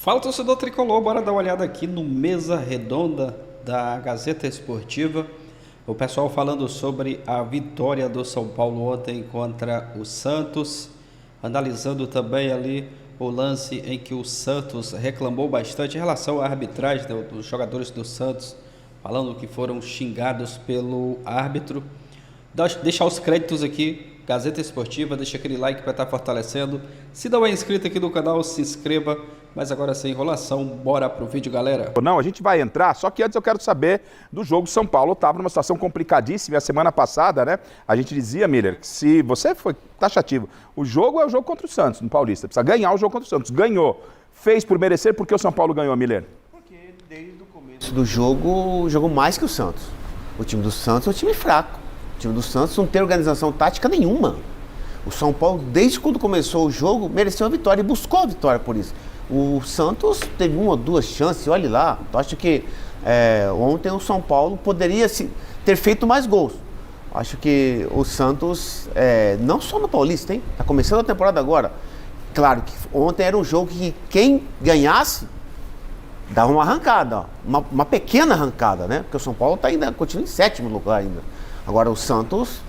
Fala, torcedor tricolor, bora dar uma olhada aqui no Mesa Redonda da Gazeta Esportiva. O pessoal falando sobre a vitória do São Paulo ontem contra o Santos, analisando também ali o lance em que o Santos reclamou bastante em relação à arbitragem dos jogadores do Santos, falando que foram xingados pelo árbitro. Deixar os créditos aqui, Gazeta Esportiva, deixa aquele like para estar fortalecendo. Se não é inscrito aqui no canal, se inscreva. Mas agora sem enrolação, bora pro vídeo, galera. Não, a gente vai entrar, só que antes eu quero saber do jogo. São Paulo estava numa situação complicadíssima. A semana passada, né, a gente dizia, Miller, que se você foi taxativo, o jogo é o jogo contra o Santos, no Paulista. Precisa ganhar o jogo contra o Santos. Ganhou. Fez por merecer, porque o São Paulo ganhou, Miller? Porque desde o começo do jogo, jogou mais que o Santos. O time do Santos é um time fraco. O time do Santos não tem organização tática nenhuma. O São Paulo, desde quando começou o jogo, mereceu a vitória e buscou a vitória por isso. O Santos teve uma ou duas chances, olha lá. Eu acho que ontem o São Paulo poderia ter feito mais gols. Acho que o Santos, não só no Paulista, hein? Está começando a temporada agora. Claro que ontem era um jogo que quem ganhasse dava uma arrancada, ó. Uma pequena arrancada, né? Porque o São Paulo continua em sétimo lugar ainda. Agora o Santos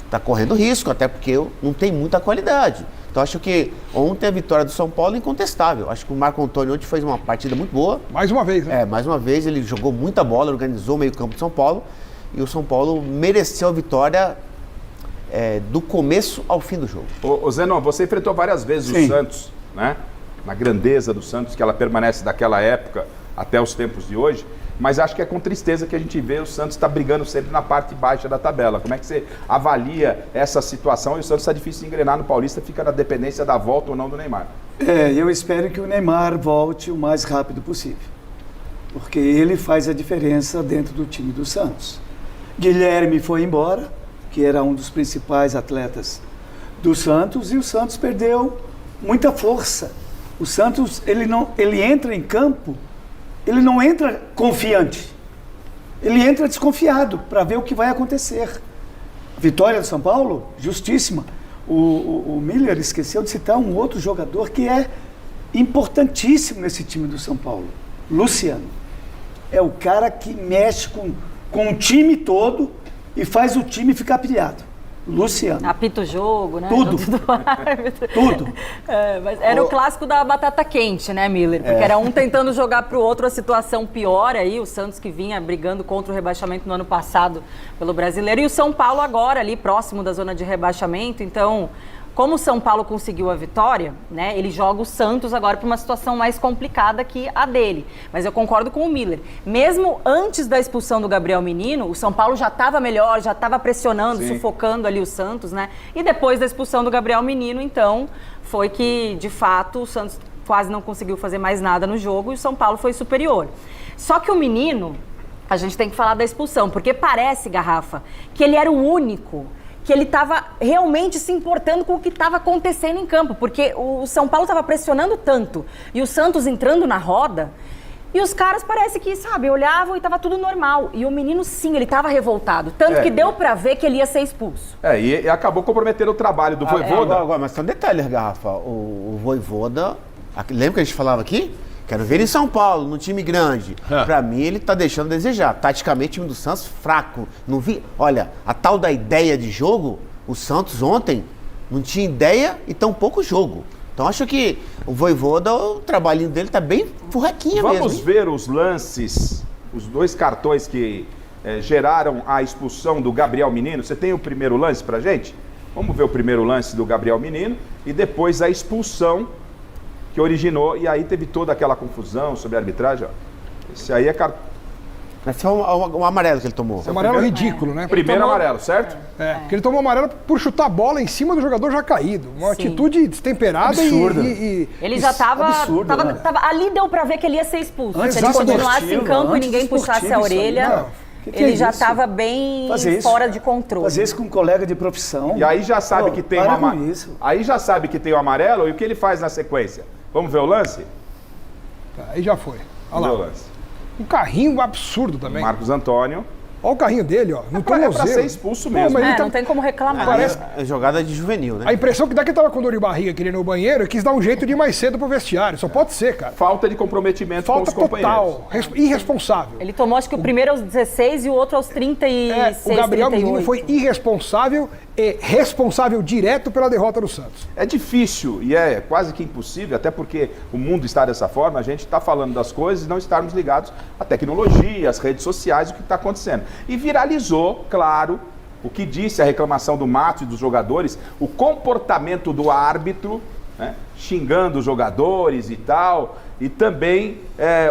está correndo risco, até porque não tem muita qualidade. Então acho que ontem a vitória do São Paulo é incontestável. Acho que o Marco Antônio ontem fez uma partida muito boa. Mais uma vez, né? Mais uma vez, ele jogou muita bola, organizou o meio-campo de São Paulo. E o São Paulo mereceu a vitória do começo ao fim do jogo. Ô Zenon, você enfrentou várias vezes o Santos, né? Na grandeza do Santos, que ela permanece daquela época até os tempos de hoje. Mas acho que é com tristeza que a gente vê o Santos está brigando sempre na parte baixa da tabela. Como é que você avalia essa situação? E o Santos está difícil de engrenar no Paulista, fica na dependência da volta ou não do Neymar. Eu espero que o Neymar volte o mais rápido possível, porque ele faz a diferença dentro do time do Santos. Guilherme foi embora, que era um dos principais atletas do Santos, e o Santos perdeu muita força. O Santos, ele entra em campo, ele não entra confiante, ele entra desconfiado para ver o que vai acontecer. Vitória do São Paulo, justíssima. O Miller esqueceu de citar um outro jogador que é importantíssimo nesse time do São Paulo, Luciano. É o cara que mexe com o time todo e faz o time ficar pilhado. Luciano. Apita o jogo, né? Tudo. Tudo. Mas era o clássico da batata quente, né, Miller? Porque era um tentando jogar pro outro, a situação pior aí, o Santos que vinha brigando contra o rebaixamento no ano passado pelo Brasileiro, e o São Paulo agora ali próximo da zona de rebaixamento. Então, como o São Paulo conseguiu a vitória, né, ele joga o Santos agora para uma situação mais complicada que a dele. Mas eu concordo com o Miller. Mesmo antes da expulsão do Gabriel Menino, o São Paulo já estava melhor, já estava pressionando, sufocando ali o Santos, né? E depois da expulsão do Gabriel Menino, então, foi que, de fato, o Santos quase não conseguiu fazer mais nada no jogo e o São Paulo foi superior. Só que o Menino, a gente tem que falar da expulsão, porque parece, Garrafa, que ele era o único que ele estava realmente se importando com o que estava acontecendo em campo, porque o São Paulo estava pressionando tanto e o Santos entrando na roda, e os caras parece que, sabe, olhavam e estava tudo normal. E o menino, sim, ele estava revoltado, tanto que deu para ver que ele ia ser expulso. E acabou comprometendo o trabalho do Vojvoda. Agora, mas tem um detalhe, Garrafa, o Vojvoda, lembra que a gente falava aqui? Quero ver ele em São Paulo, num time grande. Pra mim, ele tá deixando a desejar. Taticamente, o time do Santos, fraco. Não vi. Olha, a tal da ideia de jogo, o Santos ontem não tinha ideia e tão pouco jogo. Então, acho que o Vojvoda, o trabalhinho dele tá bem furraquinha mesmo. Vamos ver os lances, os dois cartões que geraram a expulsão do Gabriel Menino. Você tem o primeiro lance pra gente? Vamos ver o primeiro lance do Gabriel Menino e depois a expulsão que originou, e aí teve toda aquela confusão sobre a arbitragem. Esse aí é cartão. Esse é o amarelo que ele tomou. Esse amarelo ridículo, né? Primeiro amarelo, certo? Porque ele tomou amarelo por chutar a bola em cima do jogador já caído. Uma atitude destemperada absurda. Ele já estava... Ali deu pra ver que ele ia ser expulso. Se ele continuasse em campo e ninguém puxasse a orelha... Ele já estava bem fora de controle. Fazer isso com um colega de profissão. E aí já sabe que tem Aí já sabe que tem o amarelo, e o que ele faz na sequência? Vamos ver o lance? Aí já foi. Olha lá. Vamos ver o lance. Um carrinho absurdo também. Marcos Antônio. Olha o carrinho dele, ó, no É pra ser tornozelo. expulso Pô, mesmo. mas ele tá- Não tem como reclamar. Parece- É jogada de juvenil, né? A impressão que dá que ele tava com dor de barriga querendo ir no banheiro e quis dar um jeito de ir mais cedo pro vestiário. Só pode ser, cara. Falta de comprometimento com Falta os companheiros. total, irresponsável. Ele tomou acho que o primeiro aos 16 e o outro aos 36, O Gabriel 38. Menino foi irresponsável e responsável direto pela derrota do Santos. É difícil e é quase que impossível, até porque o mundo está dessa forma, a gente está falando das coisas e não estarmos ligados à tecnologia, às redes sociais, o que está acontecendo. E viralizou, claro, o que disse a reclamação do Matos e dos jogadores, o comportamento do árbitro, né, xingando os jogadores e tal, e também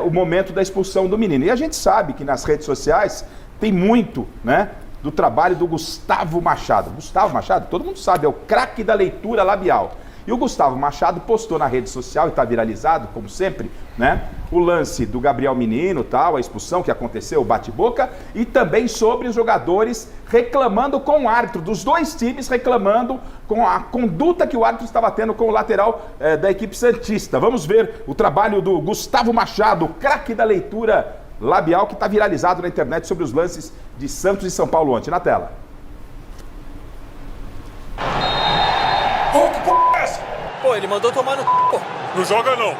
o momento da expulsão do menino. E a gente sabe que nas redes sociais tem muito, né, do trabalho do Gustavo Machado. Gustavo Machado, todo mundo sabe, é o craque da leitura labial. E o Gustavo Machado postou na rede social, e está viralizado, como sempre, né, o lance do Gabriel Menino, tal, a expulsão que aconteceu, o bate-boca, e também sobre os jogadores reclamando com o árbitro, dos dois times reclamando com a conduta que o árbitro estava tendo com o lateral da equipe santista. Vamos ver o trabalho do Gustavo Machado, craque da leitura labial, que está viralizado na internet sobre os lances de Santos e São Paulo ontem. Na tela. Que porra é essa? Pô, ele mandou tomar no c... pô. Não joga não.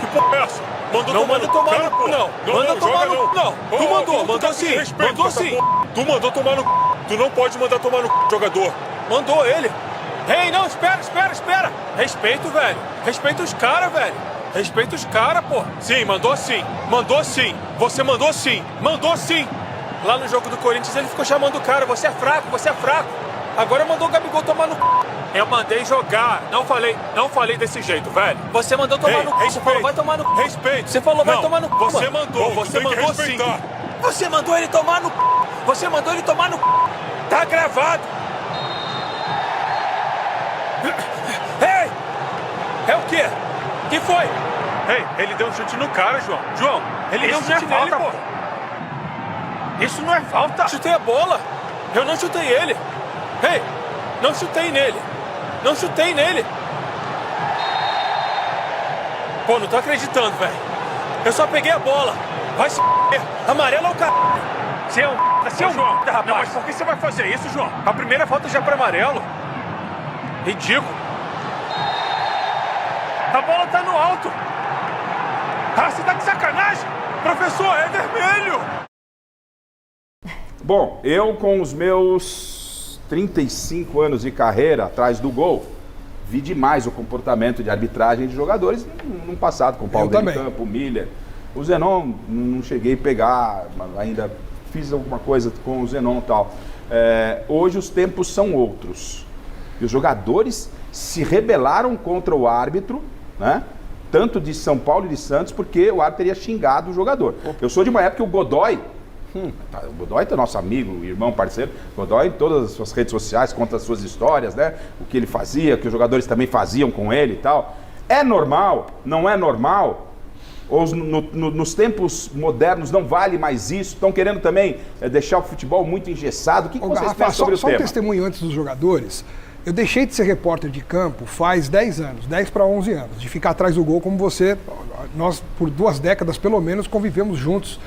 Que porra é essa? Mandou não manda tomar no c... Não, manda tomar no c... Não, tu mandou, mandou sim. Mandou sim. Tu mandou tomar no c... Tu não pode mandar tomar no c... jogador. Mandou ele. Ei, não, espera. Respeito, velho. Respeita os caras, velho. Respeita os caras, pô. Sim, mandou sim. Mandou sim. Você mandou sim. Mandou sim. Lá no jogo do Corinthians ele ficou chamando o cara. Você é fraco. Agora mandou o Gabigol tomar no c... Eu mandei jogar. Não falei desse jeito, velho. Você mandou tomar no c... Você falou, vai tomar no c... Respeito. Você falou, vai tomar no c... Você mandou. Você mandou sim. Você mandou ele tomar no c... Você mandou ele tomar no c... Tá gravado. Ei! É o quê? Que foi? Ei, ele deu um chute no cara, João. João, ele deu um chute nele, pô. Isso não é falta. Chutei a bola. Eu não chutei ele. Ei, não chutei nele. Pô, não tô acreditando, velho. Eu só peguei a bola. Vai se f***. Amarelo é o cara. Você é um João, rapaz. Não, mas por que você vai fazer isso, João? A primeira falta já é para amarelo. Ridículo. A bola tá no alto. Ah, você tá de sacanagem? Professor, é vermelho. Bom, eu com os meus 35 anos de carreira atrás do gol, vi demais o comportamento de arbitragem de jogadores no passado, com o Paulo de Campo, o Miller. O Zenon, não cheguei a pegar, ainda fiz alguma coisa com o Zenon e tal. Hoje os tempos são outros. E os jogadores se rebelaram contra o árbitro, né? Tanto de São Paulo e de Santos, porque o árbitro teria xingado o jogador. Eu sou de uma época que o Godoy, o Godoy é nosso amigo, irmão, parceiro. O Godoy em todas as suas redes sociais conta as suas histórias, né? O que ele fazia, o que os jogadores também faziam com ele e tal. É normal? Não é normal? Ou nos tempos modernos não vale mais isso? Estão querendo também deixar o futebol muito engessado? O que vocês pensam sobre o tema? Só um testemunho antes dos jogadores. Eu deixei de ser repórter de campo faz 10 anos, 10 para 11 anos, de ficar atrás do gol como você. Nós, por 2 décadas pelo menos, convivemos juntos,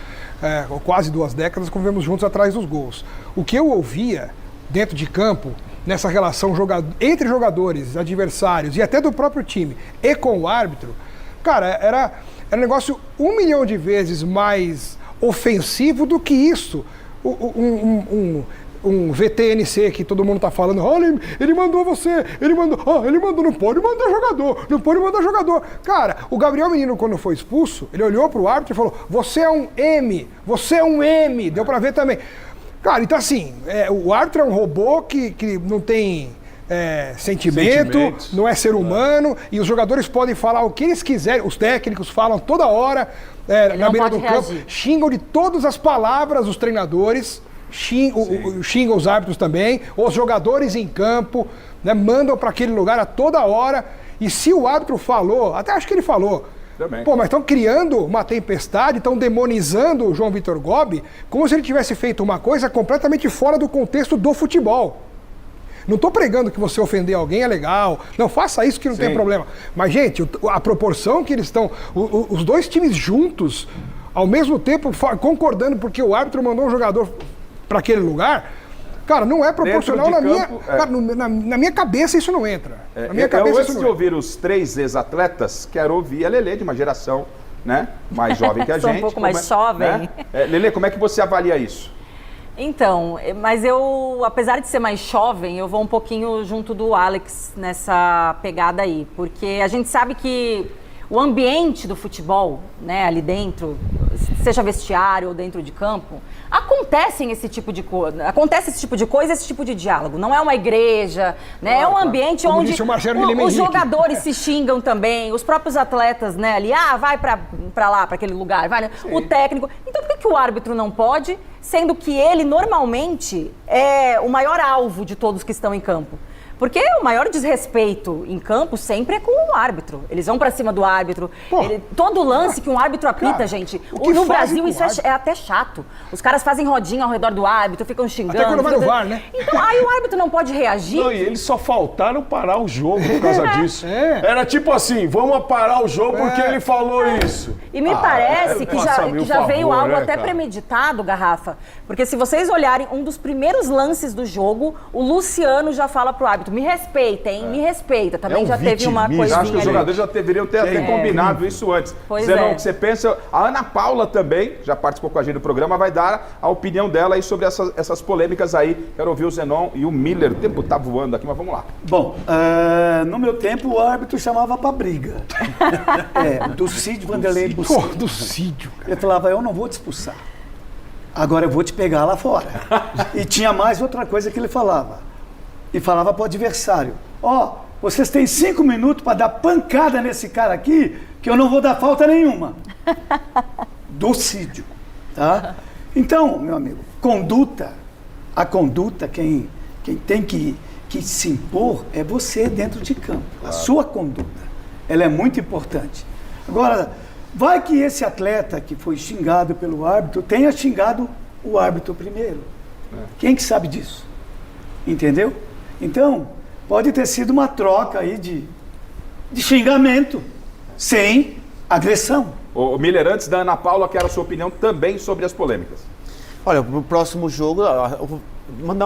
ou quase 2 décadas, convivemos juntos atrás dos gols. O que eu ouvia dentro de campo, nessa relação entre jogadores, adversários e até do próprio time e com o árbitro, cara, era um negócio 1 milhão de vezes mais ofensivo do que isso. Um VTNC que todo mundo tá falando, olha, ele mandou você, ele mandou, não pode mandar jogador. Cara, o Gabriel Menino, quando foi expulso, ele olhou pro árbitro e falou, você é um M, deu pra ver também. Cara, então assim, o árbitro é um robô que não tem sentimento, não é ser humano, e os jogadores podem falar o que eles quiserem, os técnicos falam toda hora, na beira do campo, xingam de todas as palavras os treinadores, xingam os árbitros também, os jogadores em campo, né, mandam para aquele lugar a toda hora, e se o árbitro falou, até acho que ele falou, também. Pô, mas estão criando uma tempestade, estão demonizando o João Vitor Gobi como se ele tivesse feito uma coisa completamente fora do contexto do futebol. Não estou pregando que você ofender alguém é legal, não faça isso que não tem problema, mas gente, a proporção que eles estão, os dois times juntos, ao mesmo tempo concordando porque o árbitro mandou um jogador para aquele lugar, cara, não é proporcional Dentro na de minha... campo, Cara, na minha cabeça isso não entra. Na minha cabeça eu, isso antes não de entra. ouvir os 3 ex-atletas, quero ouvir a Lelê, de uma geração, né, mais jovem que a Sou um gente. pouco mais jovem. Né? Lelê, como é que você avalia isso? Então, mas eu, apesar de ser mais jovem, eu vou um pouquinho junto do Alex nessa pegada aí, porque a gente sabe que o ambiente do futebol, né, ali dentro, seja vestiário ou dentro de campo, acontece esse tipo de coisa, esse tipo de diálogo. Não é uma igreja, né? Claro, é um ambiente como onde disse o Marcelo Guilherme os Henrique. jogadores se xingam também, os próprios atletas, né, ali, vai pra lá, pra aquele lugar, vai, né? O técnico. Então por que o árbitro não pode, sendo que ele normalmente é o maior alvo de todos que estão em campo? Porque o maior desrespeito em campo sempre é com o árbitro. Eles vão pra cima do árbitro. Todo lance que um árbitro apita, cara, gente. o que No fazem Brasil com isso o árbitro? é até chato. Os caras fazem rodinha ao redor do árbitro, ficam xingando. Até quando vai no VAR, né? Então, aí o árbitro não pode reagir. Não, e eles só faltaram parar o jogo por causa disso. É. Era tipo assim, vamos parar o jogo porque ele falou isso. E me parece que faça-me o já veio favor, algo né, até cara? premeditado, Garrafa. Porque se vocês olharem um dos primeiros lances do jogo, o Luciano já fala pro árbitro, me respeita, hein? Me respeita. Também um já teve uma vitimismo. coisinha Eu acho que os ali. jogadores já deveriam ter até combinado isso antes. Pois Zenon, é. o que você pensa? A Ana Paula também, já participou com a gente do programa, vai dar a opinião dela aí sobre essas polêmicas aí. Quero ouvir o Zenon e o Miller. O tempo tá voando aqui, mas vamos lá. Bom, no meu tempo o árbitro chamava pra briga. Do Cid Vanderlei Pô, Bucci. do Cídio, cara. Ele falava, eu não vou te expulsar. Agora eu vou te pegar lá fora. E tinha mais outra coisa que ele falava. E falava pro adversário, vocês têm 5 minutos para dar pancada nesse cara aqui, que eu não vou dar falta nenhuma. Docídio, tá? Então, meu amigo, a conduta, quem tem que se impor é você dentro de campo. A sua conduta, ela é muito importante. Agora, vai que esse atleta que foi xingado pelo árbitro tenha xingado o árbitro primeiro. Quem que sabe disso? Entendeu? Então, pode ter sido uma troca aí de xingamento, sem agressão. Ô, Miller, antes da Ana Paula, quero a sua opinião também sobre as polêmicas. Olha, pro próximo jogo, eu vou mandar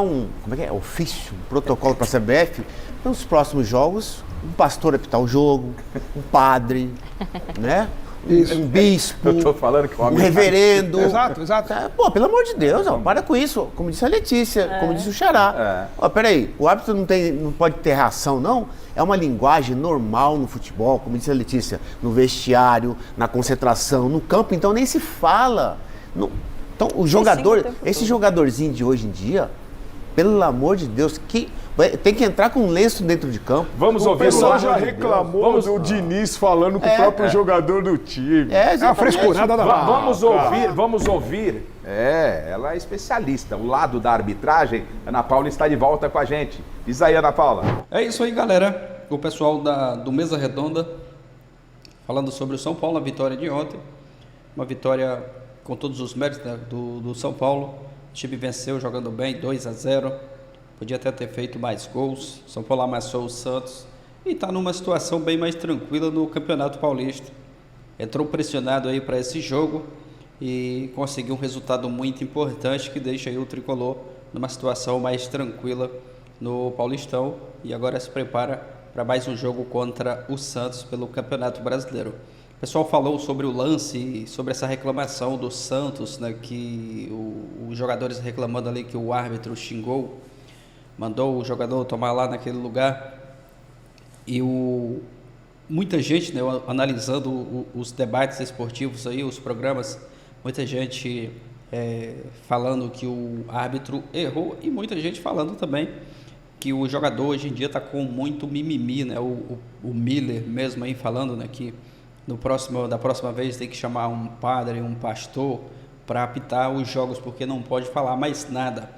ofício, um protocolo para a CBF. Nos próximos jogos, um pastor apitar o jogo, um padre, né? Um bispo, Eu tô falando que o um homem... reverendo. Exato. Pô, pelo amor de Deus, para com isso. Como disse a Letícia, como disse o Xará. Peraí, o árbitro não pode ter reação, não? É uma linguagem normal no futebol, como disse a Letícia, no vestiário, na concentração, no campo, então nem se fala. Então, o jogador, esse jogadorzinho de hoje em dia, pelo amor de Deus, tem que entrar com um lenço dentro de campo. Vamos O ouvir pessoal o já reclamou do Diniz falando com o próprio jogador do time. É uma frescurada da Vamos ouvir. Ela é especialista. O lado da arbitragem, Ana Paula está de volta com a gente. Diz aí, Ana Paula. É isso aí, galera. O pessoal do Mesa Redonda falando sobre o São Paulo, a vitória de ontem. Uma vitória com todos os méritos, né, do São Paulo. O time venceu jogando bem, 2-0. Podia até ter feito mais gols. São Paulo amassou o Santos e está numa situação bem mais tranquila no Campeonato Paulista. Entrou pressionado aí para esse jogo e conseguiu um resultado muito importante que deixa aí o Tricolor numa situação mais tranquila no Paulistão e agora se prepara para mais um jogo contra o Santos pelo Campeonato Brasileiro. O pessoal falou sobre o lance, sobre essa reclamação do Santos, né, que os jogadores reclamando ali que o árbitro xingou, mandou o jogador tomar lá naquele lugar. E muita gente, né, analisando os debates esportivos aí, os programas, muita gente falando que o árbitro errou e muita gente falando também que o jogador hoje em dia está com muito mimimi, né? O Miller mesmo aí falando, né, que da próxima vez tem que chamar um padre, um pastor para apitar os jogos porque não pode falar mais nada.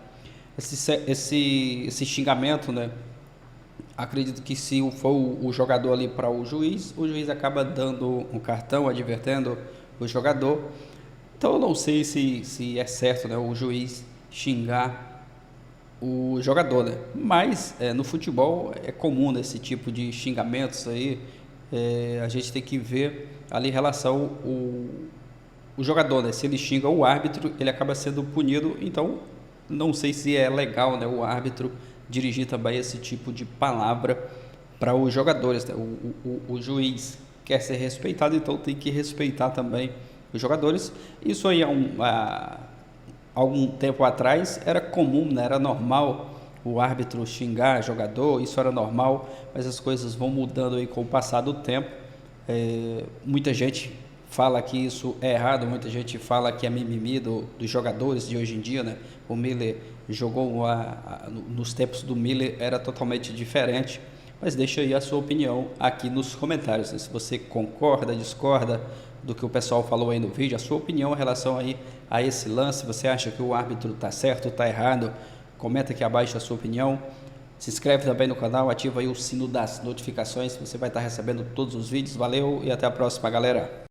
Esse xingamento, né? Acredito que se for o jogador ali para o juiz acaba dando um cartão, advertendo o jogador. Então eu não sei se é certo, né, o juiz xingar o jogador, né? Mas no futebol é comum, né, esse tipo de xingamentos aí. A gente tem que ver ali em relação o jogador, né? Se ele xinga o árbitro, ele acaba sendo punido. Então não sei se é legal, né, o árbitro dirigir também esse tipo de palavra para os jogadores, né? O juiz quer ser respeitado, então tem que respeitar também os jogadores. Isso aí algum tempo atrás era comum, né? Era normal o árbitro xingar jogador, isso era normal, mas as coisas vão mudando aí com o passar do tempo. Muita gente fala que isso é errado, muita gente fala que é mimimi dos jogadores de hoje em dia, né? O Miller jogou nos tempos do Miller era totalmente diferente, mas deixa aí a sua opinião aqui nos comentários, né? Se você concorda, discorda do que o pessoal falou aí no vídeo, a sua opinião em relação aí a esse lance, você acha que o árbitro está certo, está errado? Comenta aqui abaixo a sua opinião. Se inscreve também no canal, ativa aí o sino das notificações, você vai estar recebendo todos os vídeos. Valeu e até a próxima, galera!